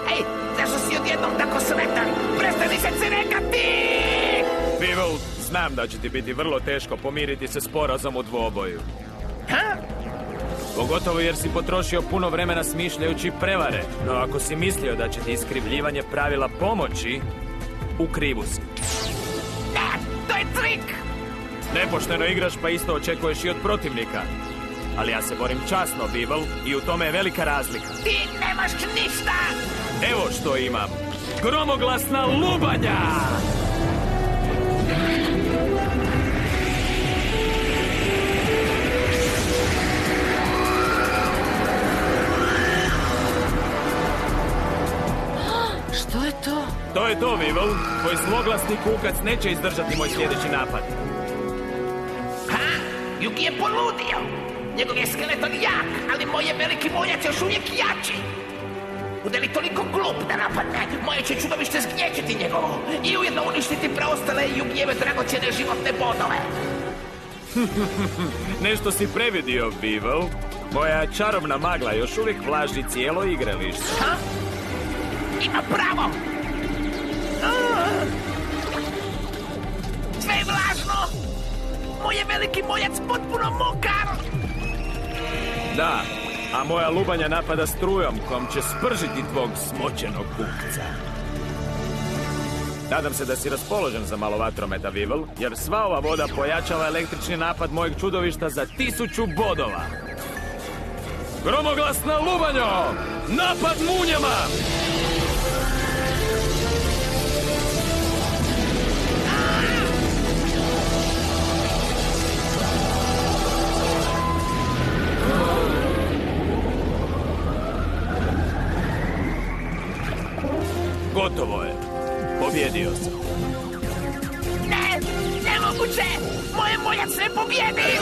Hej, zašto si odjednom tako sretan? Prestani se cirekati! Weevil, znam da će ti biti vrlo teško pomiriti se s porazom u dvoboju. Ha? Pogotovo jer si potrošio puno vremena smišljajući prevare. No ako si mislio da će ti iskrivljivanje pravila pomoći, u krivu si. Ne, to je trik! Nepošteno igraš pa isto očekuješ i od protivnika. Ali ja se borim časno, Weevil, i u tome je velika razlika. Ti nemaš ništa! Evo što imam. Gromoglasna lubanja! Što je to? To je to, Weevil. Tvoj zloglasni kukac neće izdržati moj sljedeći napad. Ha? Yugi je poludio! Njegov je skeleton jak, ali moj je veliki moljac još uvijek jači. Bude li toliko glup da napadne, moje će čudovište zgnječiti njegovo i ujedno uništiti preostale Yugijeve dragocjene životne bodove. Nešto si previdio, Weevil. Moja čarobna magla još uvijek vlaži cijelo igralište. Ha? Ima pravo! Sve je vlažno! Moj je veliki moljac potpuno mokar! Da, a moja lubanja napada strujom kojom će spržiti tvog smočenog kukca. Nadam se da si raspoložen za malo vatrometa, Weevil, jer sva ova voda pojačava električni napad mojeg čudovišta za 1000 bodova. Gromoglasna lubanjo! Napad munjama! Gotovo je. Pobjedio sam. Ne! Nemoguće! Moje moljac ne pobjedi!